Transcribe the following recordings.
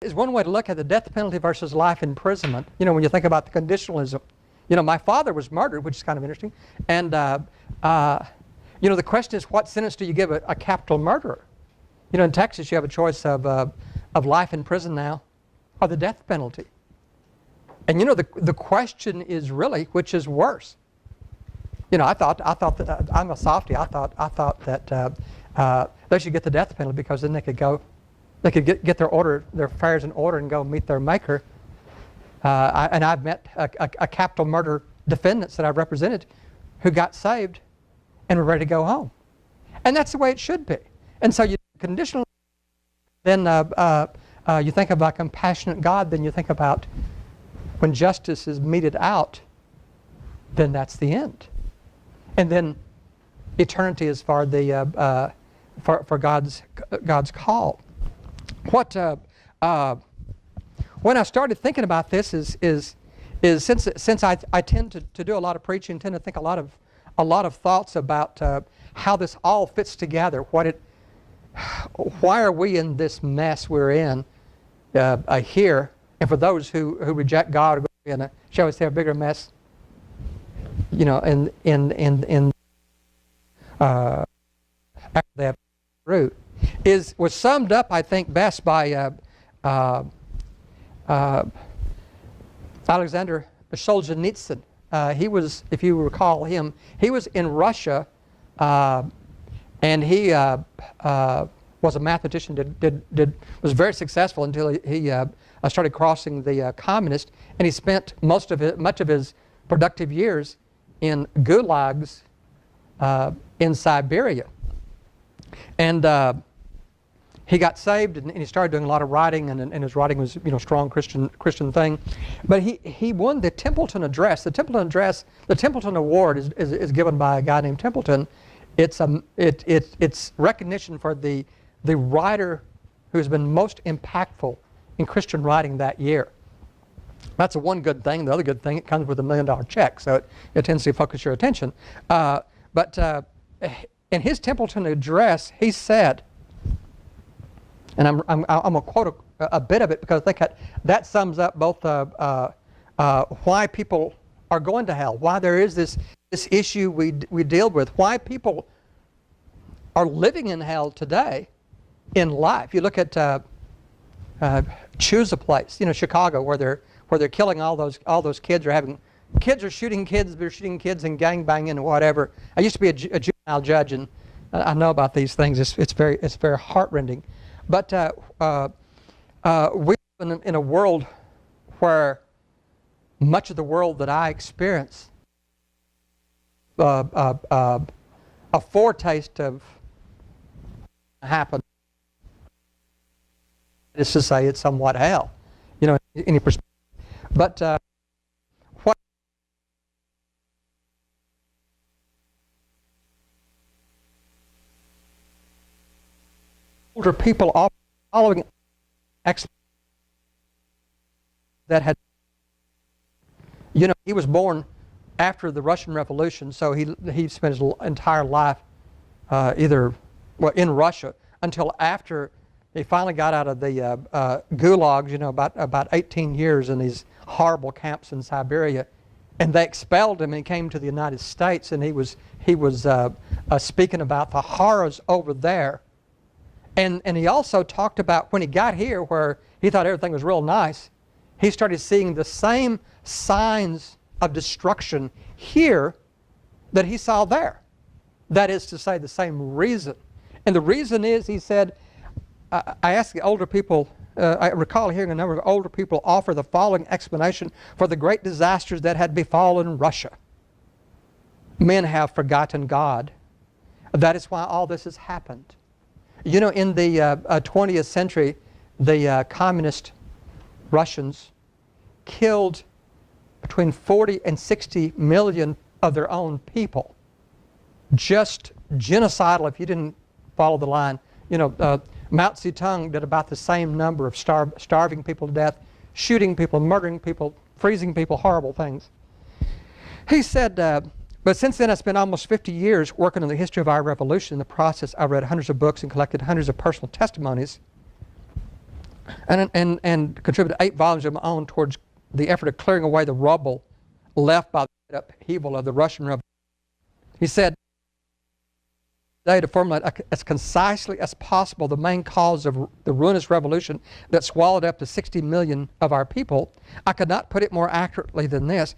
is one way to look at the death penalty versus life imprisonment. You know, when you think about the conditionalism. You know, my father was murdered, which is kind of interesting. And, you know, the question is, what sentence do you give a capital murderer? You know, in Texas, you have a choice of life in prison now or the death penalty. And, you know, the question is really, which is worse? You know, I thought that I'm a softie. I thought that they should get the death penalty because then they could get their affairs in order and go meet their maker. And I've met a capital murder defendants that I've represented who got saved and were ready to go home. And that's the way it should be. And so you conditional, then you think about compassionate God, then you think about when justice is meted out, then that's the end. And then eternity is for the for God's call. What when I started thinking about this is since I tend to do a lot of preaching, tend to think a lot of thoughts about how this all fits together. Why are we in this mess we're in here? And for those who reject God, are going to be in a, shall we say, a bigger mess. You know, after they have through, was summed up, I think, best by Alexander Solzhenitsyn. He was, if you recall him, he was in Russia, and he was a mathematician. Was very successful until he started crossing the communist, and he spent much of his productive years in gulags in Siberia. And he got saved, and he started doing a lot of writing, and his writing was, you know, strong Christian thing. But he won the Templeton Address. The Templeton Address, the Templeton Award is given by a guy named Templeton. It's recognition for the writer who's been most impactful in Christian writing that year. That's the one good thing. The other good thing, it comes with $1 million check, so it tends to focus your attention. But in his Templeton Address, he said, and I'm going to quote a bit of it because I think that sums up both why people are going to hell, why there is this issue we deal with, why people are living in hell today in life. You look at choose a place, you know, Chicago, where they're killing all those kids, or kids are shooting kids, they're shooting kids and gangbanging and whatever. I used to be a juvenile judge, and I know about these things. It's very heartrending. But we live in a world where much of the world that I experience, a foretaste of happen is to say it's somewhat hell, you know, in any perspective. But what older people are following that had, you know, he was born after the Russian Revolution, so he spent his entire life in Russia until after he finally got out of the gulags, you know, about 18 years in these horrible camps in Siberia, and they expelled him, and he came to the United States, and he was speaking about the horrors over there, and he also talked about when he got here, where he thought everything was real nice, he started seeing the same signs of destruction here that he saw there. That is to say, the same reason. And the reason is, he said, I asked the older people, I recall hearing a number of older people offer the following explanation for the great disasters that had befallen Russia. Men have forgotten God. That is why all this has happened. You know, in the 20th century, the communist Russians killed between 40 and 60 million of their own people. Just genocidal, if you didn't follow the line. You know, Mao Zedong did about the same number of starving people to death, shooting people, murdering people, freezing people, horrible things. He said, but since then I spent almost 50 years working on the history of our revolution. In the process, I read hundreds of books and collected hundreds of personal testimonies. and contributed 8 volumes of my own towards the effort of clearing away the rubble left by the upheaval of the Russian Revolution. He said, to formulate as concisely as possible the main cause of the ruinous revolution that swallowed up to 60 million of our people, I could not put it more accurately than this.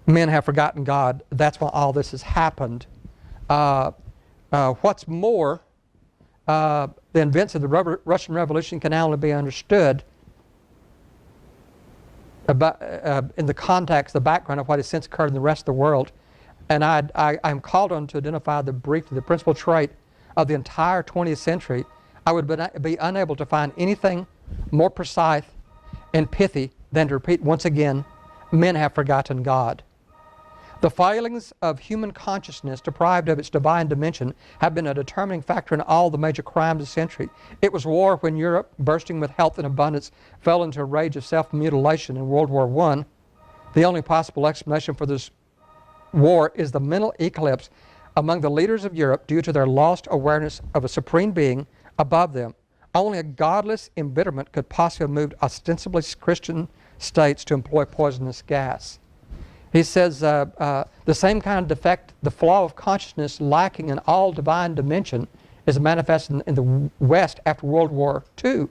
Men have forgotten God. That's why all this has happened. What's more, the events of the Russian Revolution can only be understood about, in the context, the background of what has since occurred in the rest of the world. And I'm called on to identify the principal trait of the entire 20th century. I would be unable to find anything more precise and pithy than to repeat once again, men have forgotten God. The failings of human consciousness, deprived of its divine dimension, have been a determining factor in all the major crimes of the century. It was war when Europe, bursting with health and abundance, fell into a rage of self-mutilation in World War I. The only possible explanation for this war is the mental eclipse among the leaders of Europe due to their lost awareness of a supreme being above them. Only a godless embitterment could possibly have moved ostensibly Christian states to employ poisonous gas. He says the same kind of defect, the flaw of consciousness lacking in all divine dimension, is manifested in the West after World War II.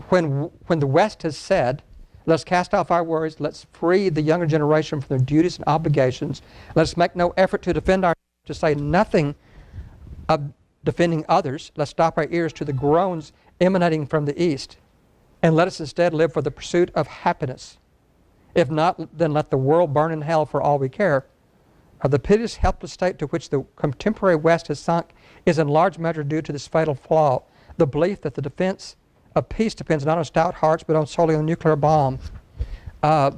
When the West has said, let's cast off our worries, let's free the younger generation from their duties and obligations, let's make no effort to defend ourselves, to say nothing of defending others, let's stop our ears to the groans emanating from the East, and let us instead live for the pursuit of happiness. If not, then let the world burn in hell for all we care. The piteous, helpless state to which the contemporary West has sunk is in large measure due to this fatal flaw, the belief that the defense of peace depends not on stout hearts, but solely on nuclear bomb. That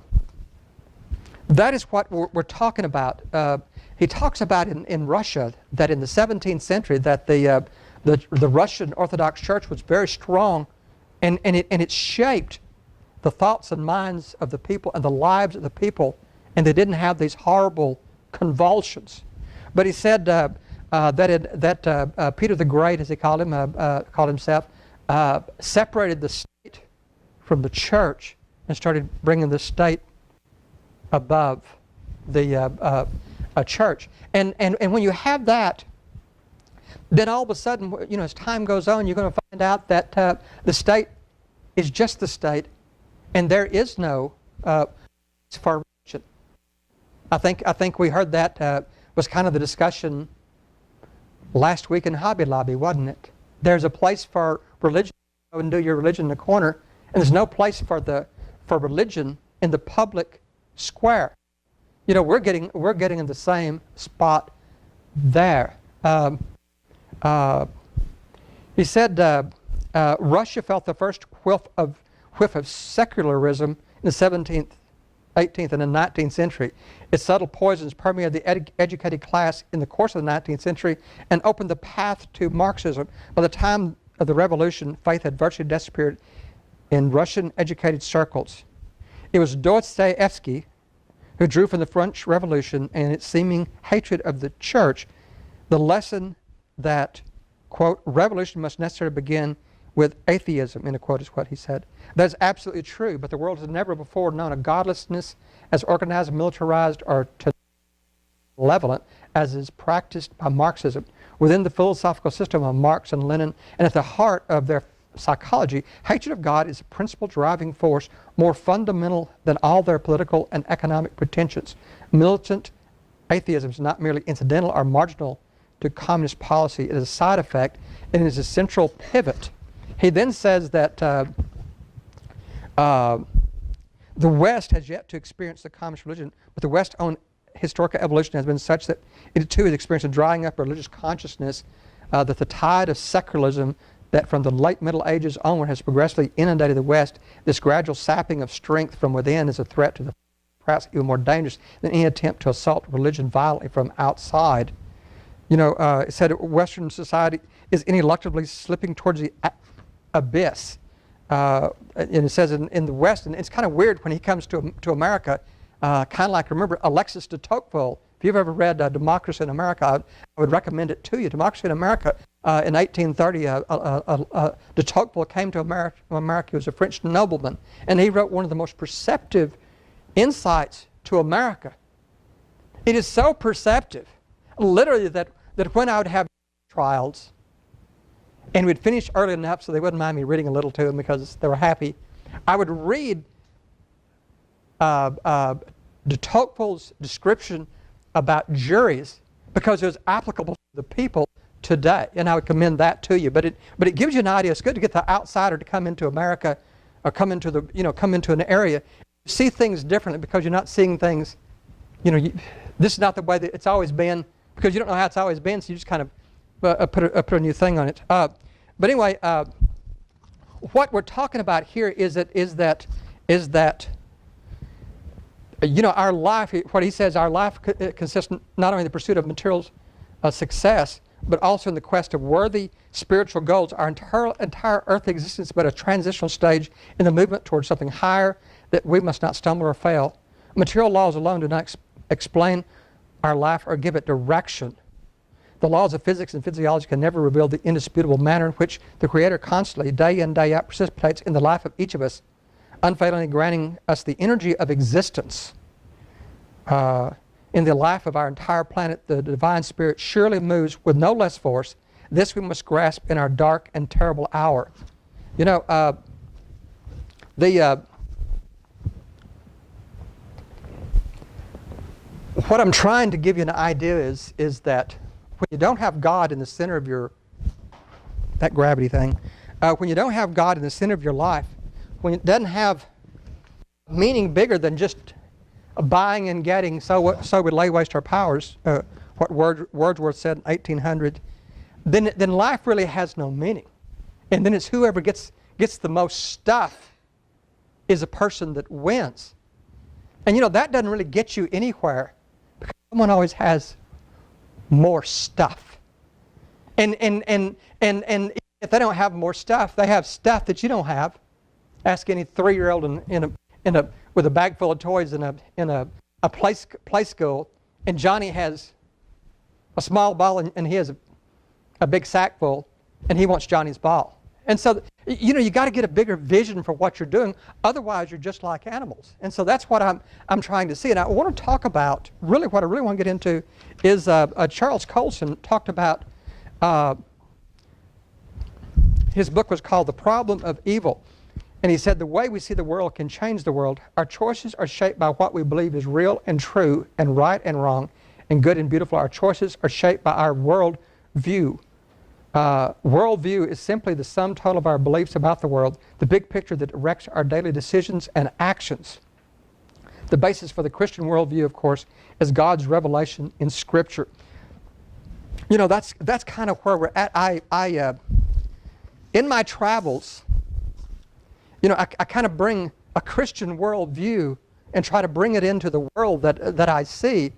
is what we're talking about. He talks about in Russia that in the 17th century that the Russian Orthodox Church was very strong, and it shaped the thoughts and minds of the people and the lives of the people, and they didn't have these horrible convulsions. But he said that Peter the Great, as he called himself, separated the state from the church and started bringing the state above the church. And when you have that, then all of a sudden, as time goes on, you're going to find out that the state is just the state, and there is no for religion. I think we heard that was kind of the discussion last week in Hobby Lobby, wasn't it? There's a place for religion. Go and do your religion in the corner, and there's no place for religion in the public square. We're getting in the same spot there. He said Russia felt the first whiff of secularism in the 17th, 18th, and the 19th century. Its subtle poisons permeated the educated class in the course of the 19th century and opened the path to Marxism. By the time of the revolution, faith had virtually disappeared in Russian educated circles. It was Dostoevsky who drew from the French Revolution and its seeming hatred of the church the lesson that, quote, revolution must necessarily begin with atheism, end of quote, is what he said. That is absolutely true, but the world has never before known a godlessness as organized, militarized, or malevolent as is practiced by Marxism. Within the philosophical system of Marx and Lenin, and at the heart of their psychology, hatred of God is a principal driving force more fundamental than all their political and economic pretensions. Militant atheism is not merely incidental or marginal to communist policy. It is a side effect, and it is a central pivot. He then says that the West has yet to experience the communist religion, but the West's own historical evolution has been such that it too has experienced a drying up of religious consciousness, that the tide of secularism that from the late Middle Ages onward has progressively inundated the West. This gradual sapping of strength from within is a threat to the perhaps even more dangerous than any attempt to assault religion violently from outside. It said Western society is ineluctably slipping towards the abyss. And it says in the West, and it's kind of weird when he comes to America, kind of like, remember, Alexis de Tocqueville if you've ever read Democracy in America, I would recommend it to you. Democracy in America, in 1830, de Tocqueville came to America. He was a French nobleman, and he wrote one of the most perceptive insights to America. It is so perceptive, literally, that when I would have trials, and we'd finish early enough so they wouldn't mind me reading a little to them because they were happy, I would read de Tocqueville's description about juries because it was applicable to the people today, and I would commend that to you. But it gives you an idea. It's good to get the outsider to come into America, or come into an area, see things differently because you're not seeing things. This is not the way that it's always been because you don't know how it's always been, so you just kind of put a new thing on it. But anyway, what we're talking about here is that our life, what he says, our life consists not only in the pursuit of material success, but also in the quest of worthy spiritual goals. Our entire earthly existence is but a transitional stage in the movement towards something higher that we must not stumble or fail. Material laws alone do not explain our life or give it direction. The laws of physics and physiology can never reveal the indisputable manner in which the Creator constantly, day in, day out, precipitates in the life of each of us, unfailingly granting us the energy of existence. In the life of our entire planet, the divine spirit surely moves with no less force. This we must grasp in our dark and terrible hour. What I'm trying to give you an idea is that when you don't have God in the center of that gravity thing, when you don't have God in the center of your life, when it doesn't have meaning bigger than just buying and getting, so we lay waste our powers, what Wordsworth said in 1800, then life really has no meaning. And then it's whoever gets the most stuff is a person that wins. And that doesn't really get you anywhere because someone always has more stuff. And if they don't have more stuff, they have stuff that you don't have. Ask any 3-year-old with a bag full of toys in a play school, and Johnny has a small ball and he has a big sack full, and he wants Johnny's ball. And so you got to get a bigger vision for what you're doing, otherwise you're just like animals. And so that's what I'm trying to see. And I want to talk about, really what I really want to get into is Charles Colson talked about, his book was called The Problem of Evil. And he said, the way we see the world can change the world. Our choices are shaped by what we believe is real and true and right and wrong and good and beautiful. Our choices are shaped by our world view. Worldview is simply the sum total of our beliefs about the world, the big picture that directs our daily decisions and actions. The basis for the Christian worldview, of course, is God's revelation in Scripture. That's kind of where we're at. In my travels, I kind of bring a Christian worldview and try to bring it into the world that I see,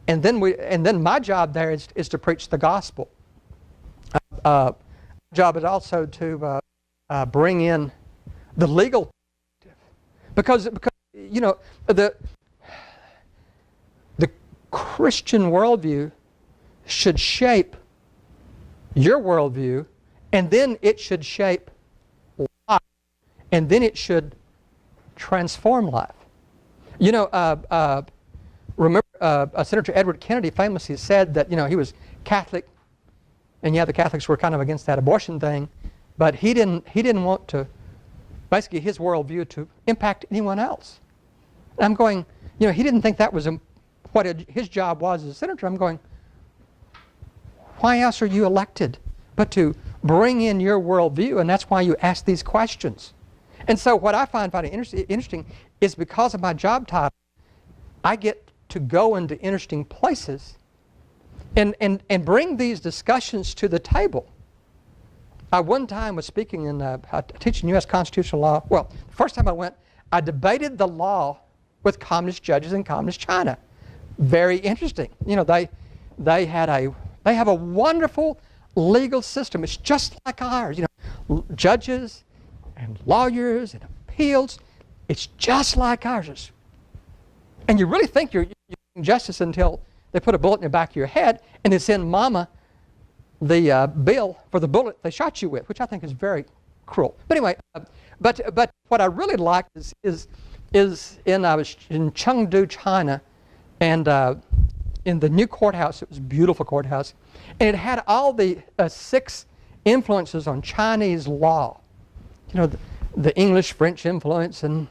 and then my job there is to preach the gospel. My job is also to bring in the legal perspective, because the Christian worldview should shape your worldview, and then it should shape life, and then it should transform life. Remember Senator Edward Kennedy famously said that he was Catholic, and the Catholics were kind of against that abortion thing, but he didn't want to, basically his worldview, to impact anyone else. And I'm going, he didn't think that was what his job was as a senator. I'm going, why else are you elected but to bring in your worldview? And that's why you ask these questions. And so what I find interesting is, because of my job title, I get to go into interesting places and bring these discussions to the table. I one time was speaking in teaching U.S. constitutional law. Well, the first time I went, I debated the law with communist judges in communist China. Very interesting. They have a wonderful legal system. It's just like ours. Judges and lawyers and appeals. It's just like ours. And you really think you're doing justice until they put a bullet in the back of your head, and they send Mama the bill for the bullet they shot you with, which I think is very cruel. But anyway, but what I really liked is I was in Chengdu, China, and in the new courthouse. It was a beautiful courthouse, and it had all the 6 influences on Chinese law. You know, the English, French influence, and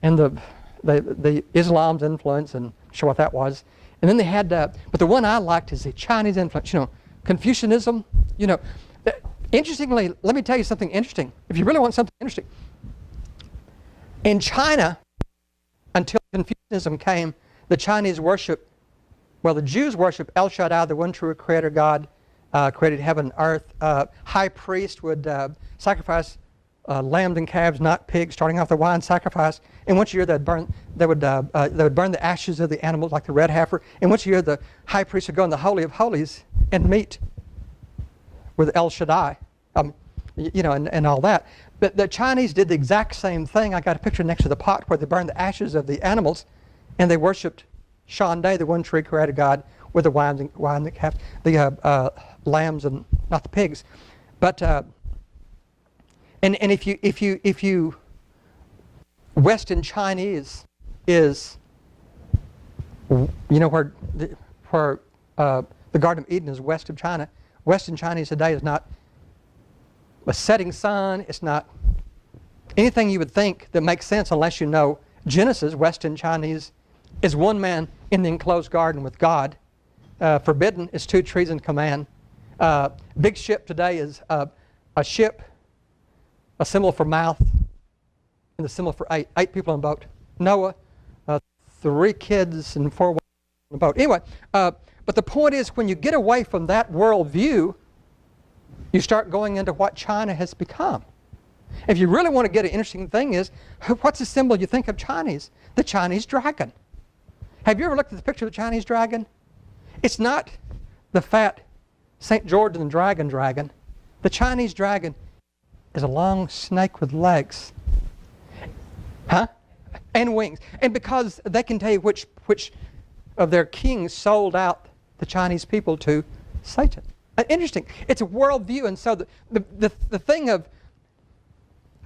the Islam's influence, and I'm sure what that was. And then they had, but the one I liked is the Chinese influence. You know, Confucianism. You know, interestingly, let me tell you something interesting. If you really want something interesting, in China, until Confucianism came, the Chinese worship, well, the Jews worship El Shaddai, the one true Creator God, created heaven and earth. High priest would sacrifice lambs and calves, not pigs, starting off the wine sacrifice. And once a year they would burn the ashes of the animals, like the red heifer. And once a year the high priest would go in the Holy of Holies and meet with El Shaddai, you know, and all that. But the Chinese did the exact same thing. I got a picture next to the pot where they burned the ashes of the animals, and they worshipped Shandai, the one true creator God, with the wine, the calf, the lambs, and not the pigs. But and if you Western Chinese is, you know, where the Garden of Eden is west of China. Western Chinese today is not a setting sun. It's not anything you would think that makes sense unless you know Genesis. Western Chinese is one man in the enclosed garden with God. Forbidden is 2 trees in command. Big ship today is a ship, a symbol for mouth, and the symbol for 8. 8 people on a boat. Noah, 3 kids and 4 women on a boat. Anyway, but the point is, when you get away from that worldview, you start going into what China has become. If you really want to get an interesting thing is, what's the symbol you think of Chinese? The Chinese dragon. Have you ever looked at the picture of the Chinese dragon? It's not the fat St. George and the dragon. The Chinese dragon is a long snake with legs. Huh? And wings. And because they can tell you which of their kings sold out the Chinese people to Satan. Interesting. It's a worldview. And so the thing of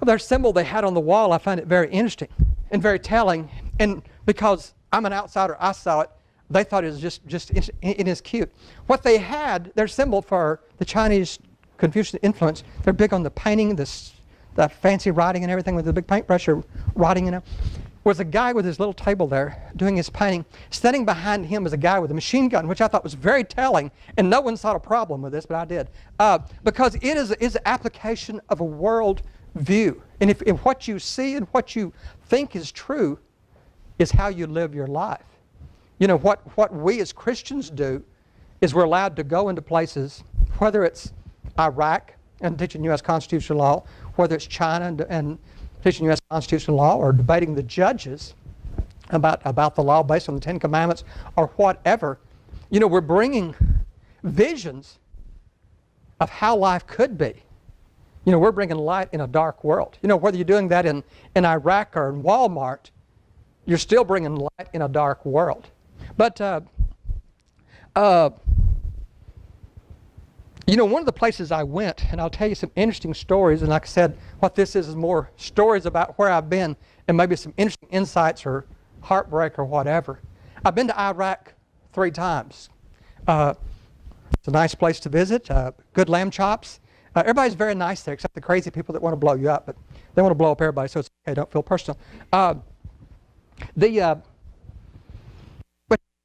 their symbol they had on the wall, I find it very interesting and very telling. And because I'm an outsider, I saw it. They thought it was just it is cute. What they had, their symbol for the Chinese Confucian influence, they're big on the painting, the fancy writing and everything with the big paintbrush or writing, you know, was a guy with his little table there doing his painting. Standing behind him was a guy with a machine gun, which I thought was very telling, and no one saw a problem with this, but I did. Because it is an application of a world view. And if what you see and what you think is true is how you live your life. You know, what we as Christians do is we're allowed to go into places, whether it's Iraq and teaching U.S. constitutional law, whether it's China and teaching U.S. constitutional law, or debating the judges about the law based on the 10 Commandments, or whatever. You know, we're bringing visions of how life could be. You know, we're bringing light in a dark world. You know, whether you're doing that in Iraq or in Walmart, you're still bringing light in a dark world. But, you know, one of the places I went, and I'll tell you some interesting stories, and like I said, what this is more stories about where I've been and maybe some interesting insights or heartbreak or whatever. I've been to Iraq 3 times. It's a nice place to visit, good lamb chops. Everybody's very nice there, except the crazy people that want to blow you up, but they want to blow up everybody, so it's okay, don't feel personal. But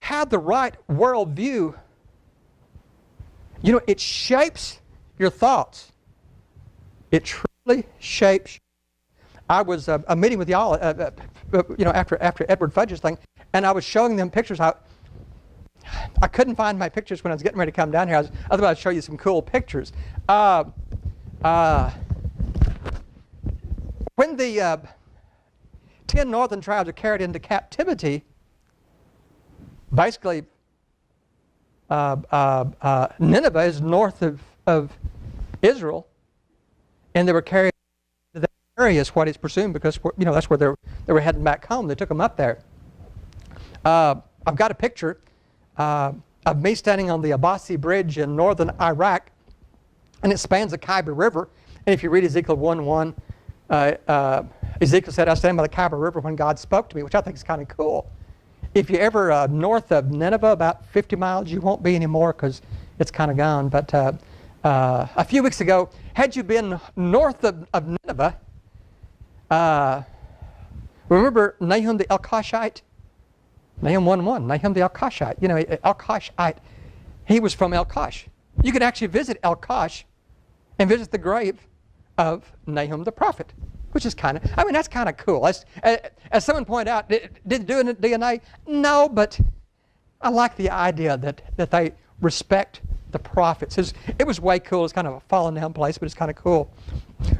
have the right worldview. You know, it shapes your thoughts. It truly shapes. I was a meeting with y'all, you know, after Edward Fudge's thing, and I was showing them pictures. I couldn't find my pictures when I was getting ready to come down here. Otherwise, I'd show you some cool pictures. When the 10 northern tribes are carried into captivity, basically, Nineveh is north of Israel, and they were carried to that area, is what is presumed, because, you know, that's where they were heading back home. They took them up there. I've got a picture. of me standing on the Abbasi Bridge in northern Iraq, and it spans the Khyber River. And if you read Ezekiel 1:1, Ezekiel said, I stand by the Khyber River when God spoke to me, which I think is kind of cool. If you're ever north of Nineveh, about 50 miles, you won't be anymore because it's kind of gone. But a few weeks ago, had you been north of Nineveh, remember Nahum the Elkoshite? Nahum 1:1, Nahum the Elkoshite. You know, Elkoshite, he was from Elkosh. You could actually visit Elkosh and visit the grave of Nahum the prophet, which is kind of, I mean, that's kind of cool. As someone pointed out, did it do a DNA? No, but I like the idea that they respect the prophets. It was way cool. It's kind of a fallen down place, but it's kind of cool.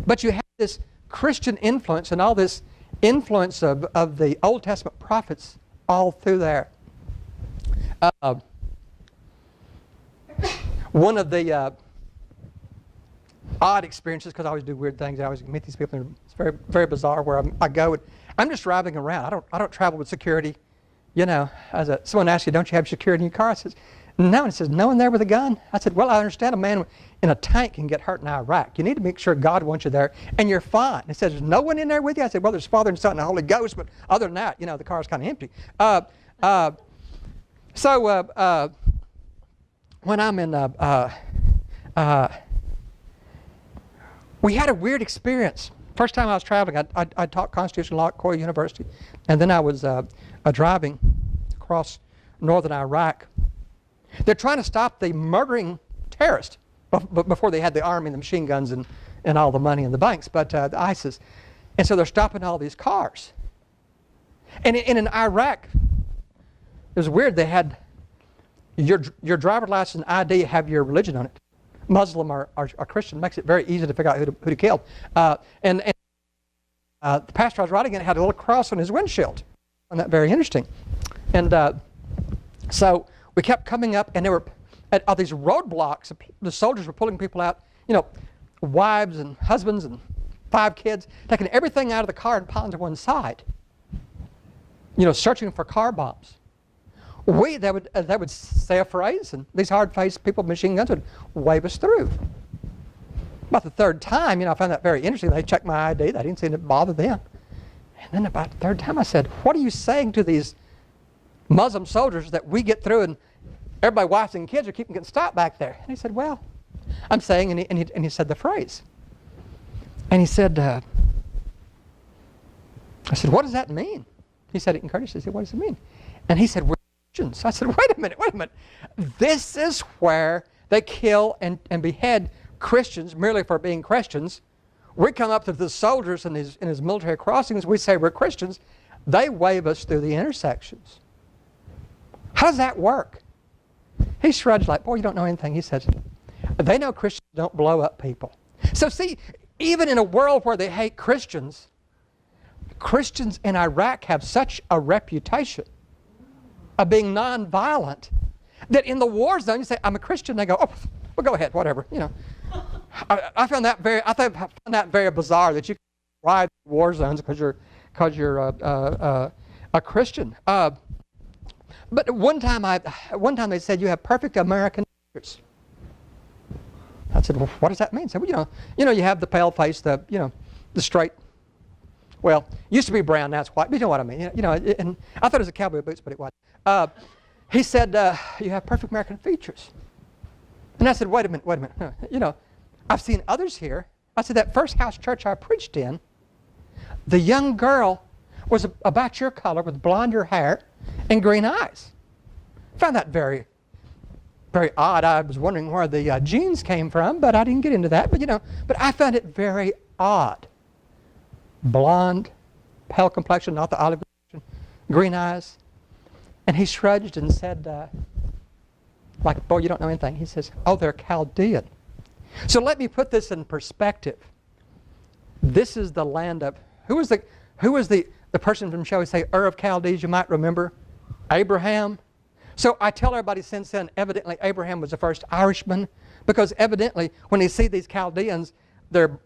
But you have this Christian influence and all this influence of the Old Testament prophets all through there. One of the odd experiences, because I always do weird things, I always meet these people, and it's very, very bizarre where I go, and I'm just driving around. I don't travel with security. You know, someone asks you, don't you have security in your car? I says, no. And he says, no one there with a gun? I said, well, I understand a man in a tank can get hurt in Iraq. You need to make sure God wants you there, and you're fine. He says, there's no one in there with you? I said, well, there's Father and Son and the Holy Ghost, but other than that, you know, the car's kind of empty. When I'm in, we had a weird experience. First time I was traveling, I taught constitutional law at Korea University, and then I was driving across northern Iraq. They're trying to stop the murdering terrorists before they had the army and the machine guns and all the money in the banks, but the ISIS. And so they're stopping all these cars. And in Iraq, it was weird. They had your driver's license and ID have your religion on it. Muslim or Christian, makes it very easy to figure out who to kill. And the pastor I was riding in had a little cross on his windshield. I found that very interesting. And so we kept coming up, and there were at all these roadblocks. The soldiers were pulling people out, you know, wives and husbands and 5 kids, taking everything out of the car and piling to one side. You know, searching for car bombs. They would say a phrase, and these hard-faced people with machine guns would wave us through. About the 3rd time, you know, I found that very interesting. They checked my ID. That didn't seem to bother them. And then about the 3rd time, I said, what are you saying to these Muslim soldiers that we get through and everybody, wives and kids, are keeping getting stopped back there? And he said, well, I'm saying, and he said the phrase. And he said, I said, what does that mean? He said it in courtesy. He said, what does it mean? And he said, we're Christians. I said, wait a minute. This is where they kill and behead Christians merely for being Christians. We come up to the soldiers in his military crossings. We say we're Christians. They wave us through the intersections. How does that work? He shrugged like, boy, you don't know anything. He says, they know Christians don't blow up people. So see, even in a world where they hate Christians, Christians in Iraq have such a reputation of being nonviolent that in the war zone you say, I'm a Christian. They go, oh, well, go ahead, whatever. You know, I found that very bizarre that you can ride war zones because you're a Christian. But one time they said you have perfect American features. I said, well, what does that mean? I said, well, you know, you have the pale face, the straight. Well, used to be brown, now it's white. But you know what I mean. You know, and I thought it was a cowboy boots, but it wasn't. He said, you have perfect American features. And I said, wait a minute. You know, I've seen others here. I said, that first house church I preached in, the young girl was about your color with blonder hair and green eyes. Found that very, very odd. I was wondering where the genes came from, but I didn't get into that. But I found it very odd. Blonde, pale complexion, not the olive complexion, green eyes. And he shrugged and said, like, boy, you don't know anything. He says, oh, they're Chaldean. So let me put this in perspective. This is the land of, who was the person from, shall we say, Ur of Chaldees, you might remember? Abraham. So I tell everybody since then, evidently Abraham was the first Irishman, because evidently when they see these Chaldeans, they're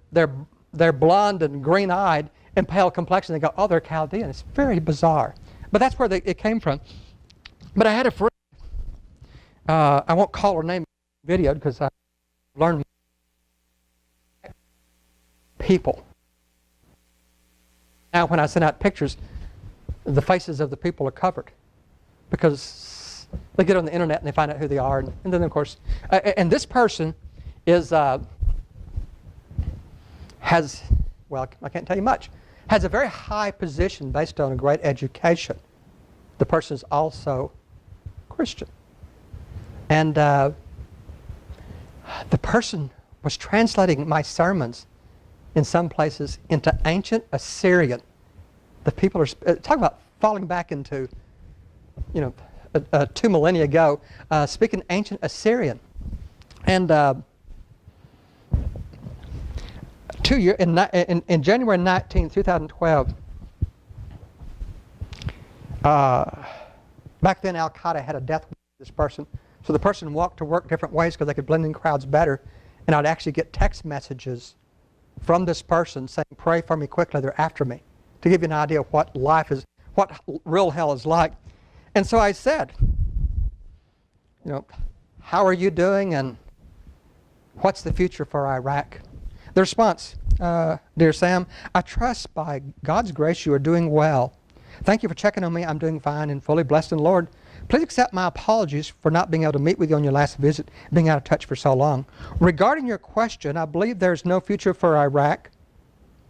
blonde and green-eyed and pale complexion. They go, oh, they're Chaldean. It's very bizarre. But that's where it came from. But I had a friend I won't call her name videoed because I learned people. Now when I send out pictures, the faces of the people are covered because they get on the internet and they find out who they are. And then of course, and this person is, has, well, I can't tell you much, has a very high position based on a great education. The person is also Christian. And the person was translating my sermons in some places into ancient Assyrian. The people are, talk about falling back into, 2 millennia ago, speaking ancient Assyrian. And 2 years, in January 19, 2012, back then Al-Qaeda had a death with this person. So the person walked to work different ways because they could blend in crowds better. And I'd actually get text messages from this person saying, pray for me quickly, they're after me. To give you an idea of what life is, what real hell is like. And so I said, how are you doing and what's the future for Iraq? The response, dear Sam, I trust by God's grace you are doing well. Thank you for checking on me. I'm doing fine and fully blessed in the Lord. Please accept my apologies for not being able to meet with you on your last visit, being out of touch for so long. Regarding your question, I believe there's no future for Iraq,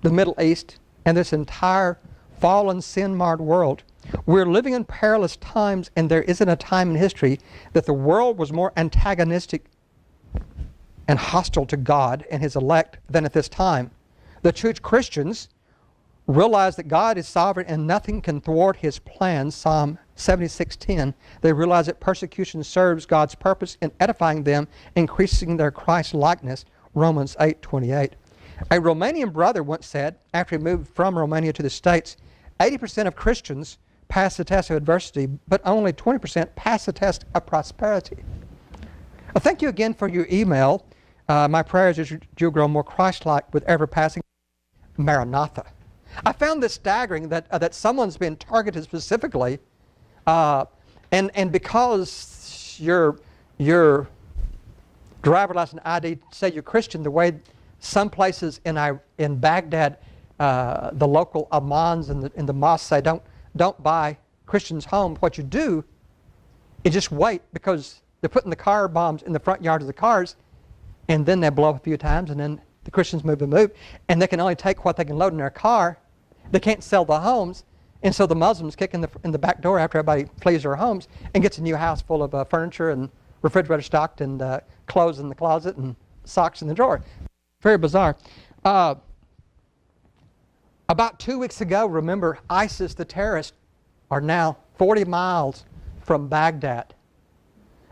the Middle East, and this entire fallen, sin-marred world. We're living in perilous times, and there isn't a time in history that the world was more antagonistic and hostile to God and His elect than at this time. The true Christians realize that God is sovereign and nothing can thwart His plans, Psalm 76:10. They realize that persecution serves God's purpose in edifying them, increasing their Christ-likeness, Romans 8:28. A Romanian brother once said, after he moved from Romania to the States, 80% of Christians pass the test of adversity, but only 20% pass the test of prosperity. Well, thank you again for your email. My prayer is that you'll grow more Christ-like with ever passing Maranatha. I found this staggering that someone's been targeted specifically, and because your driver license ID say you're Christian, the way some places in Baghdad, the local imams and the mosques say don't buy Christians' home. What you do is just wait because they're putting the car bombs in the front yard of the cars, and then they blow up a few times, and then the Christians move, and they can only take what they can load in their car. They can't sell the homes, and so the Muslims kick in the back door after everybody flees their homes and gets a new house full of furniture and refrigerator stocked and clothes in the closet and socks in the drawer. Very bizarre. About 2 weeks ago, remember, ISIS, the terrorists, are now 40 miles from Baghdad.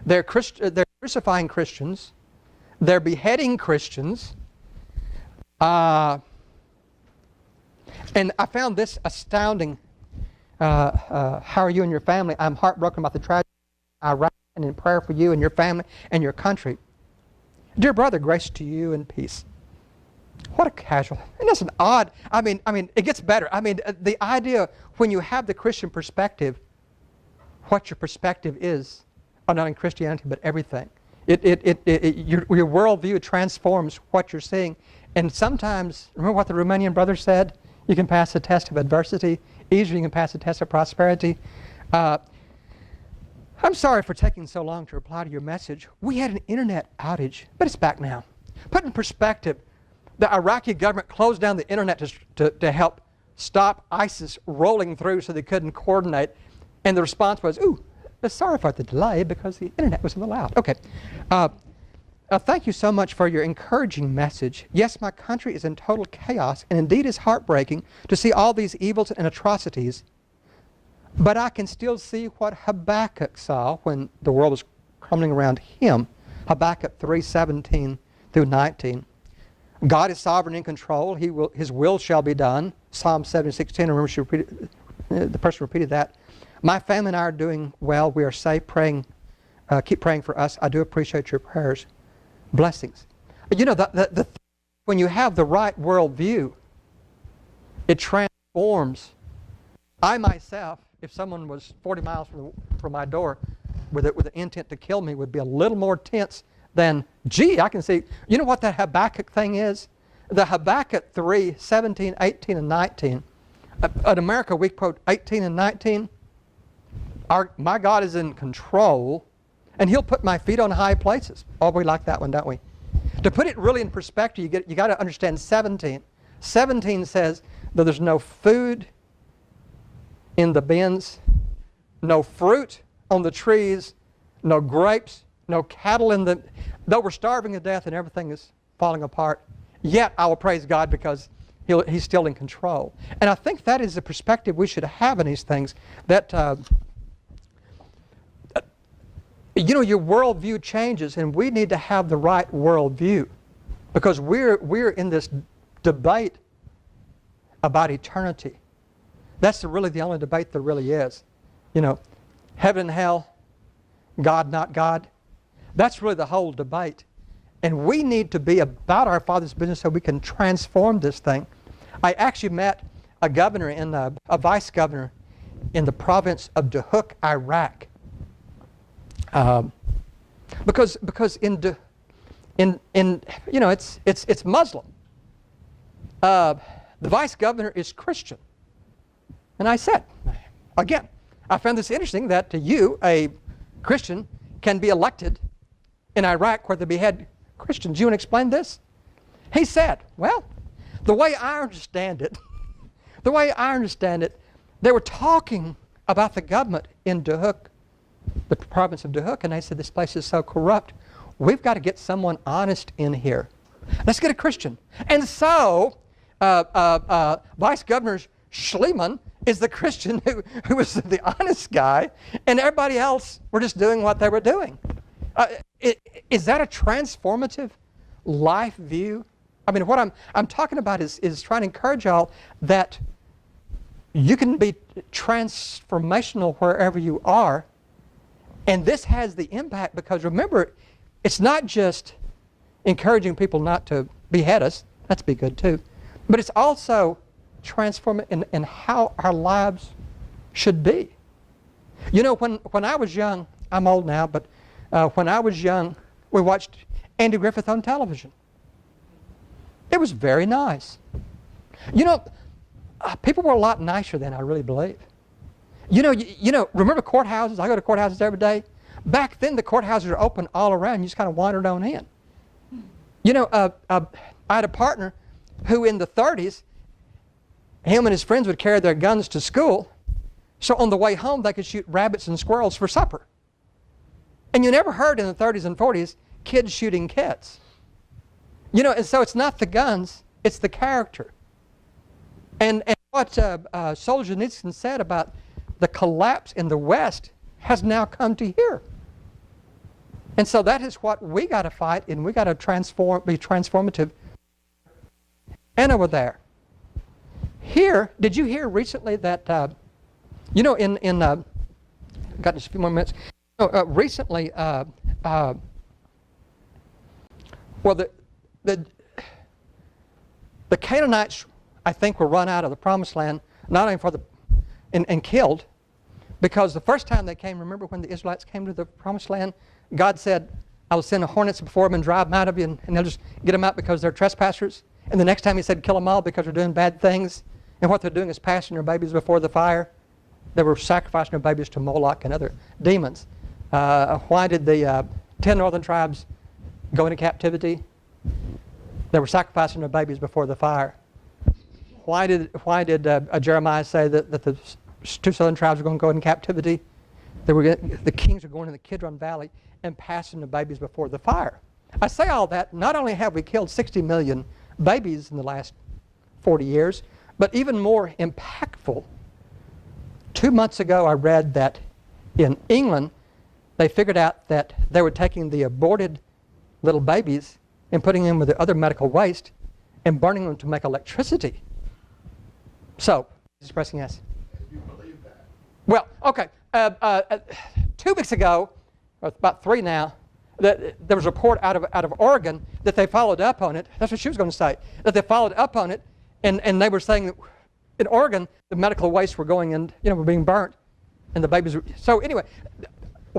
They're crucifying Christians. They're beheading Christians. And I found this astounding. How are you and your family? I'm heartbroken about the tragedy in Iraq and in prayer for you and your family and your country. Dear brother, grace to you and peace. What a casual. And that's an odd, I mean, it gets better. I mean, the idea when you have the Christian perspective, what your perspective is, not in Christianity, but everything. Your worldview transforms what you're seeing. And sometimes, remember what the Romanian brother said? You can pass the test of adversity. Easier you can pass the test of prosperity. I'm sorry for taking so long to reply to your message. We had an internet outage, but it's back now. Put in perspective, the Iraqi government closed down the internet to help stop ISIS rolling through so they couldn't coordinate. And the response was, ooh, sorry for the delay because the internet wasn't allowed. Okay. Thank you so much for your encouraging message. Yes, my country is in total chaos, and indeed it's heartbreaking to see all these evils and atrocities. But I can still see what Habakkuk saw when the world was crumbling around him. Habakkuk 3:17 through 19. God is sovereign in control. His will shall be done. Psalm 76:10. Remember, the person repeated that. My family and I are doing well. We are safe. Keep praying for us. I do appreciate your prayers. Blessings. You know, when you have the right worldview, it transforms. I myself, if someone was 40 miles from my door, with the intent to kill me would be a little more tense than, gee, I can see. You know what that Habakkuk thing is? The Habakkuk 3, 17, 18, and 19. In America, we quote 18 and 19. My God is in control, and He'll put my feet on high places. Oh, we like that one, don't we? To put it really in perspective, you got to understand 17. 17 says that there's no food in the bins, no fruit on the trees, no grapes, no cattle in the... Though we're starving to death and everything is falling apart, yet I will praise God because He's still in control. And I think that is the perspective we should have in these things. That, your worldview changes, and we need to have the right worldview, because we're in this debate about eternity. That's really the only debate there really is. Heaven and hell, God, not God. That's really the whole debate. And we need to be about our Father's business so we can transform this thing. I actually met a governor a vice governor in the province of Duhok, Iraq. Because it's Muslim. The vice governor is Christian. And I said, again, I found this interesting that you, a Christian, can be elected in Iraq where they behead Christians. You want to explain this? He said, well, the way I understand it, they were talking about the government in Duhok, the province of Duhok, and they said, this place is so corrupt. We've got to get someone honest in here. Let's get a Christian. And so, Vice Governor Schliemann is the Christian who was the honest guy, and everybody else were just doing what they were doing. Is that a transformative life view? I mean, what I'm talking about is trying to encourage y'all that you can be transformational wherever you are, and this has the impact because remember, it's not just encouraging people not to behead us. That's be good too, but it's also transforming in how our lives should be. When I was young, I'm old now, but when I was young, we watched Andy Griffith on television. It was very nice. People were a lot nicer then, I really believe. Remember courthouses? I go to courthouses every day. Back then, the courthouses are open all around. You just kind of wandered on in. I had a partner who in the 30s, him and his friends would carry their guns to school, so on the way home they could shoot rabbits and squirrels for supper. And you never heard in the 30s and 40s kids shooting kids. And so it's not the guns, it's the character. And what Solzhenitsyn said about the collapse in the West has now come to here. And so that is what we got to fight, and we got to be transformative. And over there. Here, did you hear recently that, got just a few more minutes. Recently, the Canaanites, I think, were run out of the Promised Land, not only and killed, because the first time they came, remember when the Israelites came to the Promised Land, God said, I will send hornets before them and drive them out of you, and they'll just get them out because they're trespassers. And the next time He said, kill them all because they're doing bad things. And what they're doing is passing their babies before the fire. They were sacrificing their babies to Moloch and other demons. Why did the 10 northern tribes go into captivity? They were sacrificing their babies before the fire. Why did Jeremiah say that the 2 southern tribes were going to go into captivity? The kings are going in the Kidron Valley and passing the babies before the fire. I say all that, not only have we killed 60 million babies in the last 40 years, but even more impactful, 2 months ago I read that in England they figured out that they were taking the aborted little babies and putting them with the other medical waste and burning them to make electricity. So, expressing yes. You believe that? Well, okay. 2 weeks ago, or about 3 now, there was a report out of Oregon that they followed up on it. That's what she was going to say. That they followed up on it, and they were saying that in Oregon the medical waste were going in, were being burnt, and the babies. So anyway,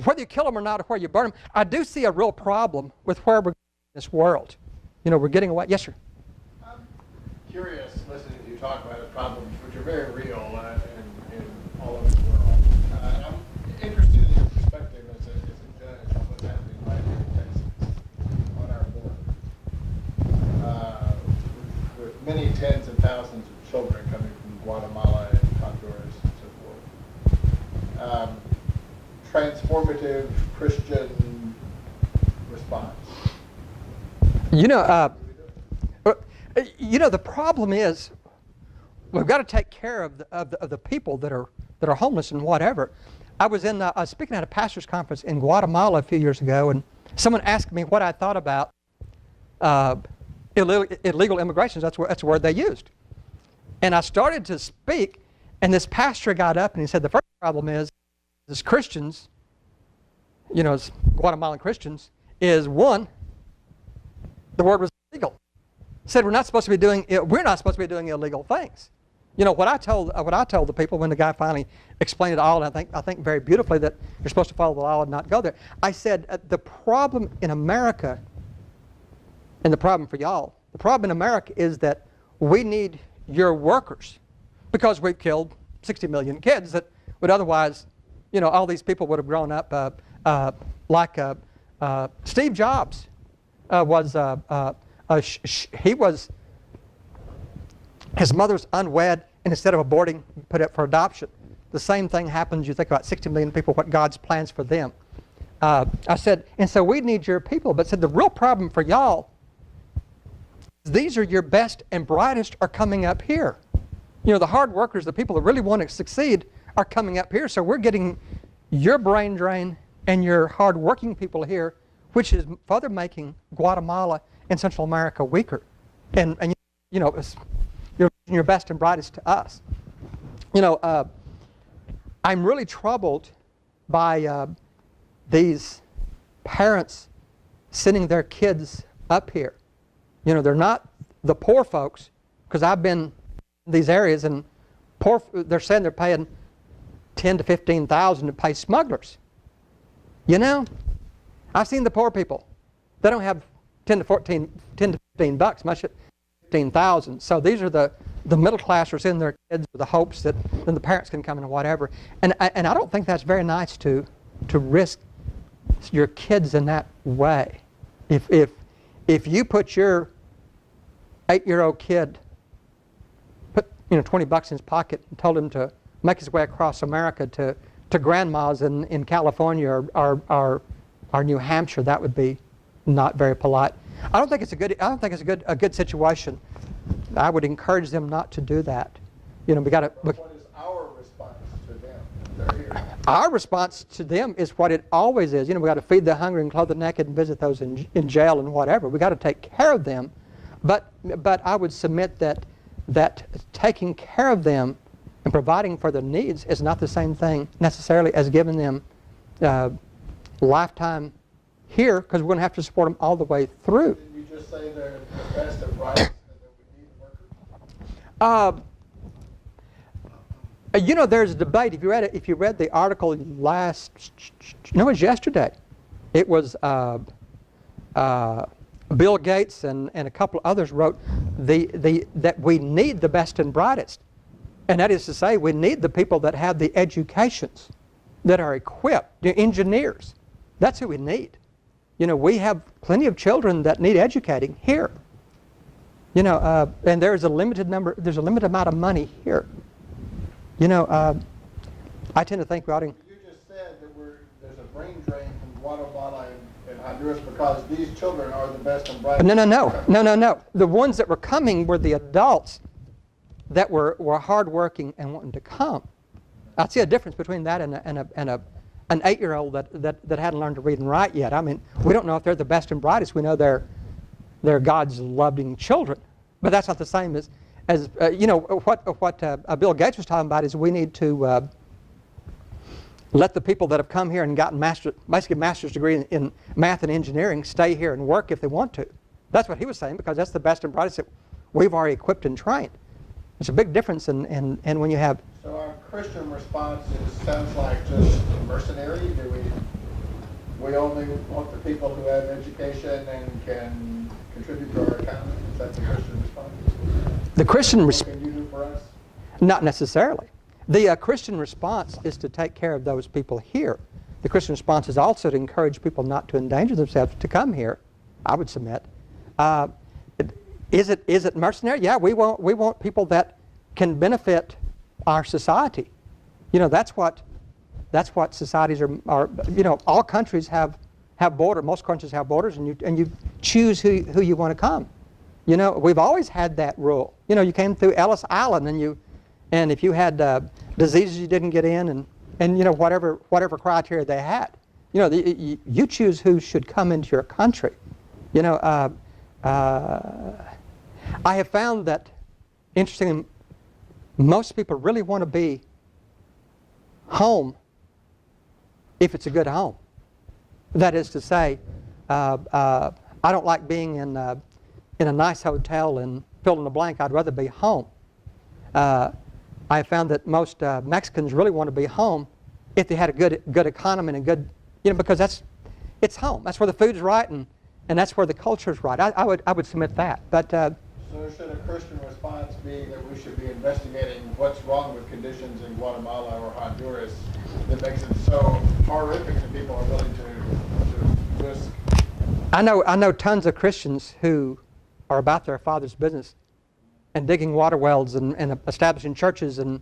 whether you kill them or not, or where you burn them, I do see a real problem with where we're going in this world. You know, we're getting away. Yes, sir. I'm curious, listening to you talk about the problems, which are very real in all over the world. I'm interested in your perspective as a judge on what's happening right here in Texas on our border, with many tens of thousands of children coming from Guatemala and Honduras and so forth. Transformative Christian response. You know, the problem is we've got to take care of the people that are homeless and whatever. I was speaking at a pastors' conference in Guatemala a few years ago, and someone asked me what I thought about illegal immigration. That's the word they used. And I started to speak, and this pastor got up and he said, the first problem is Christians, you know, as Guatemalan Christians, is one, the word was illegal. Said we're not supposed to be doing illegal things. You know what I told the people when the guy finally explained it all, and I think very beautifully that you're supposed to follow the law and not go there. I said the problem in America, and the problem for y'all, the problem in America is that we need your workers, because we've killed 60 million kids that would otherwise, you know, all these people would have grown up like Steve Jobs his mother's unwed, and instead of aborting, put up for adoption. The same thing happens. You think about 60 million people, what God's plans for them. I said, and so we need your people, but said the real problem for y'all, these are your best and brightest are coming up here. You know, the hard workers, the people that really want to succeed are coming up here, so we're getting your brain drain and your hard-working people here, which is further making Guatemala and Central America weaker. And you know, you're your best and brightest to us. You know, I'm really troubled by these parents sending their kids up here. You know, they're not the poor folks, because I've been in these areas, and they're saying they're paying $10,000 to $15,000 to pay smugglers. You know, I've seen the poor people. They don't have 10 to 15 bucks, much at 15,000. So these are the middle classers in their kids with the hopes that then the parents can come in and whatever. And I don't think that's very nice to risk your kids in that way. If you put your 8-year-old kid, put 20 bucks in his pocket and told him to make his way across America to grandma's in California or New Hampshire, that would be not very polite. I don't think it's a good situation. I would encourage them not to do that. You know, we got to. What is our response to them? They're here. Our response to them is what it always is. You know, we got to feed the hungry and clothe the naked and visit those in jail and whatever. We got to take care of them, but I would submit that taking care of them and providing for their needs is not the same thing necessarily as giving them lifetime here, because we're going to have to support them all the way through. Did you just say they're the best of rights and that we need workers? You know, there's a debate. If you read the article it was yesterday. It was Bill Gates and a couple of others wrote that we need the best and brightest. And that is to say, we need the people that have the educations, that are equipped, the engineers. That's who we need. You know, we have plenty of children that need educating here. You know, and there's a limited amount of money here. You know, I tend to think we ought to. You just said that there's a brain drain from Guatemala and Honduras because these children are the best and brightest. No. The ones that were coming were the adults that were hardworking and wanting to come. I see a difference between that and an 8-year-old that hadn't learned to read and write yet. I mean, we don't know if they're the best and brightest. We know they're God's loving children, but that's not the same as you know what Bill Gates was talking about is we need to let the people that have come here and gotten basically master's degree in math and engineering stay here and work if they want to. That's what he was saying, because that's the best and brightest that we've already equipped and trained. It's a big difference in when you have. So our Christian response sounds like just mercenary. we only want the people who have education and can contribute to our economy? Is that the Christian response? The Christian What response, can you do for us? not necessarily. The Christian response is to take care of those people here. The Christian response is also to encourage people not to endanger themselves to come here, I would submit. Is it mercenary? Yeah, we want people that can benefit our society. You know, that's what societies are. You know, all countries have borders. Most countries have borders, and you choose who you want to come. You know, we've always had that rule. You know, you came through Ellis Island, and if you had diseases you didn't get in, and you know, whatever criteria they had, you know, you choose who should come into your country. You know, I have found that, interestingly, most people really want to be home if it's a good home. That is to say, I don't like being in a nice hotel and fill in the blank. I'd rather be home. I found that most Mexicans really want to be home if they had a good economy and a good, you know, because it's home. That's where the food's right, and that's where the culture's right. I would submit that. But so should a Christian response be that we should be investigating what's wrong with conditions in Guatemala or Honduras that makes it so horrific that people are willing to risk? I know tons of Christians who are about their Father's business and digging water wells and establishing churches and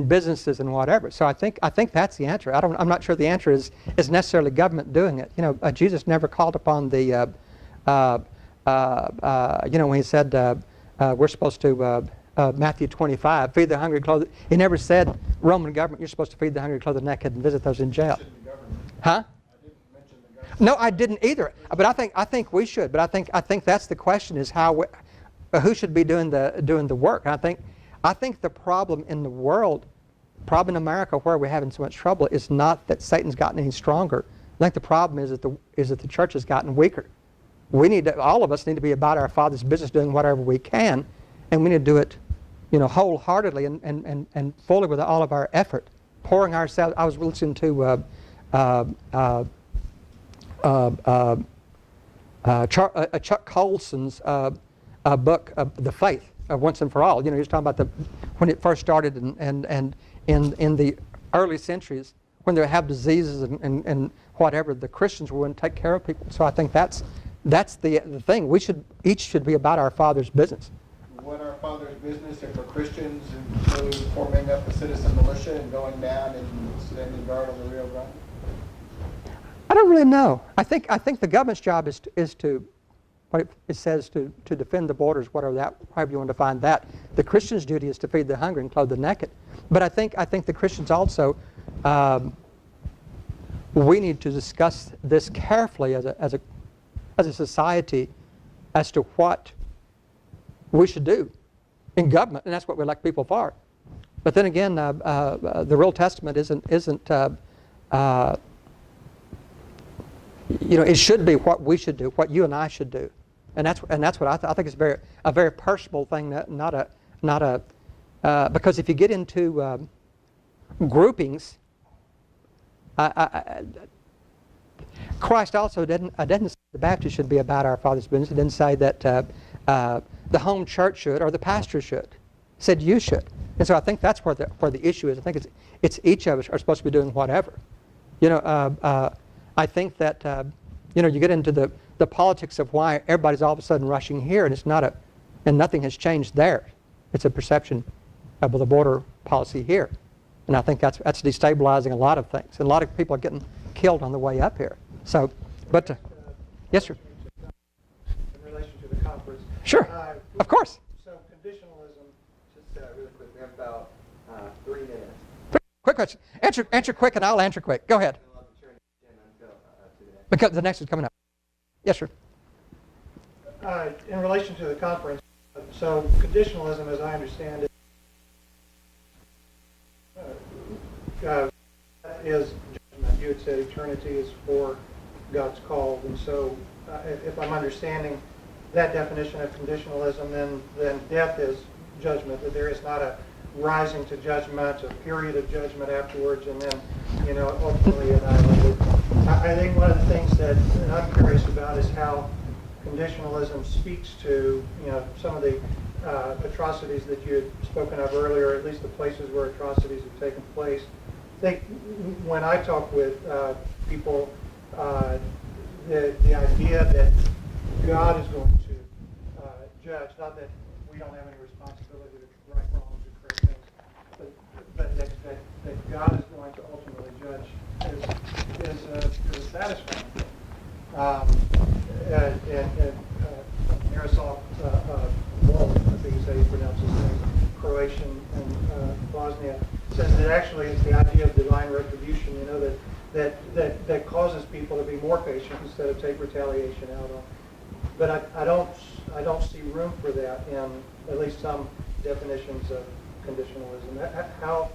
businesses and whatever. So I think that's the answer. I'm not sure the answer is necessarily government doing it. You know, Jesus never called upon the you know, when he said we're supposed to Matthew 25 feed the hungry, clothe. He never said Roman government. You're supposed to feed the hungry, clothe the naked, and visit those in jail. Huh? No, I didn't either. But I think we should. But I think that's the question: is who should be doing the work? And I think the problem in the world, problem in America, where we're having so much trouble, is not that Satan's gotten any stronger. I think the problem is that the church has gotten weaker. All of us need to be about our Father's business, doing whatever we can, and we need to do it, you know, wholeheartedly and fully with all of our effort, pouring ourselves. I was listening to Chuck Colson's book, The Faith, Once and for All. You know, he was talking about when it first started and in the early centuries when they have diseases and whatever, the Christians were willing to take care of people. So I think that's the thing. Each should be about our Father's business. What our Father's business, if we're Christians, include forming up a citizen militia and going down and standing guard on the Rio Grande? I don't really know. I think the government's job is to what it says to defend the borders, however you want to define that. The Christian's duty is to feed the hungry and clothe the naked. But I think the Christians also we need to discuss this carefully as a society as to what we should do in government, and that's what we elect people for. But then again, the real testament isn't you know, it should be what we should do, what you and I should do, and that's what I think is a very personal thing, not a because if you get into groupings, Christ also didn't say the Baptist should be about our Father's business. He didn't say that the home church should or the pastor should. He said you should, and so I think that's where the issue is. I think it's each of us are supposed to be doing whatever, you know. I think that you know, you get into the politics of why everybody's all of a sudden rushing here, and it's not and nothing has changed there. It's a perception of the border policy here, and I think that's destabilizing a lot of things, and a lot of people are getting killed on the way up here. So, but yes, sir. In relation to the conference. Sure, of course. So conditionalism, just really quick, we have about 3 minutes. Quick question. Answer quick, and I'll answer quick. Go ahead. Because the next is coming up. Yes, sir. In relation to the conference, so conditionalism, as I understand it, is judgment. You had said eternity is for God's called, and so if I'm understanding that definition of conditionalism, then death is judgment. That there is not a rising to judgment, a period of judgment afterwards, and then, you know, ultimately annihilated. I think one of the things that I'm curious about is how conditionalism speaks to, some of the atrocities that you had spoken of earlier, at least the places where atrocities have taken place. I think when I talk with people, the idea that God is going to judge, not that we don't have any responsibility to right wrongs or correct things, but that God is going to ultimately judge is a satisfying thing. And Miroslav Volk, I think is how you pronounce his name, Croatian and Bosnia, says that actually it's the idea of divine retribution, that causes people to be more patient instead of take retaliation out on. But I don't see room for that in at least some definitions of conditionalism. How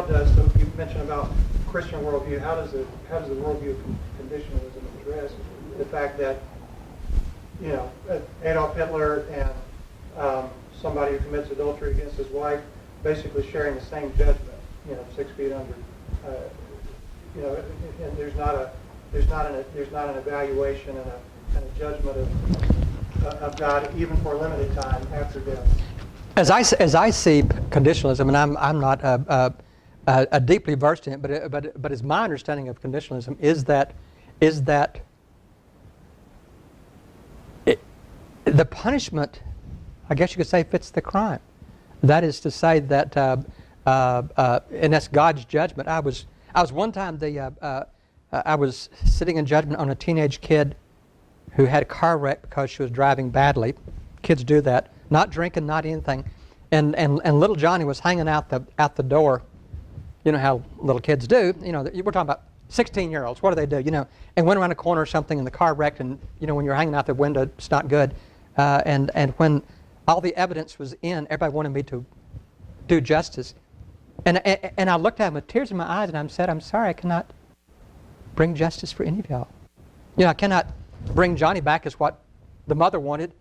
does you mentioned about Christian worldview? How does the worldview of conditionalism address the fact that Adolf Hitler and somebody who commits adultery against his wife basically sharing the same judgment, 6 feet under, and there's not an evaluation and a judgment of God even for a limited time after death. As I see conditionalism, and I'm not deeply versed in it, but as my understanding of conditionalism is that the punishment, I guess you could say, fits the crime. That is to say that, and that's God's judgment. I was one time I was sitting in judgment on a teenage kid who had a car wreck because she was driving badly. Kids do that, not drinking, not anything, and little Johnny was hanging out the door. You know how little kids do. We're talking about 16-year-olds. What do they do? And went around a corner or something, and the car wrecked. And when you're hanging out the window, it's not good. And when all the evidence was in, everybody wanted me to do justice. And I looked at him with tears in my eyes, and I said, "I'm sorry, I cannot bring justice for any of y'all. I cannot bring Johnny back as what the mother wanted,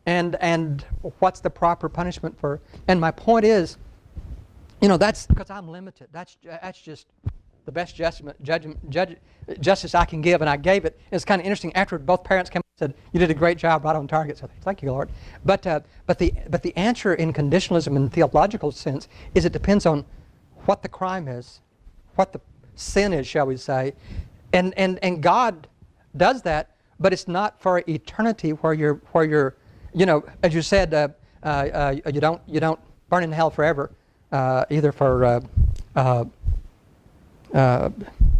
and what's the proper punishment for?" And my point is, that's because I'm limited. That's just the best justice I can give, and I gave it. It's kind of interesting. After both parents came and said, "You did a great job, right on target," so thank you, Lord. But the answer in conditionalism in theological sense is it depends on what the crime is, what the sin is, shall we say, and God does that, but it's not for eternity where you're as you said, you don't burn in hell forever, either for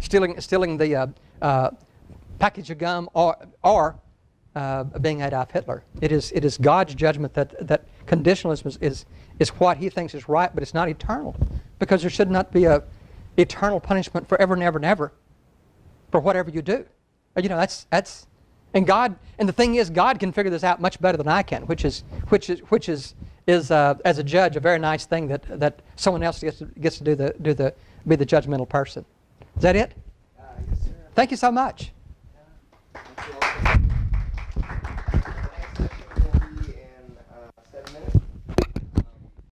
stealing the package of gum or being Adolf Hitler. It is God's judgment that conditionalism is what He thinks is right, but it's not eternal, because there should not be a eternal punishment forever and ever and ever for whatever you do. That's and God, and the thing is, God can figure this out much better than I can, which is as a judge a very nice thing that someone else gets to be the judgmental person. Is that it? Yes, sir. Thank you so much.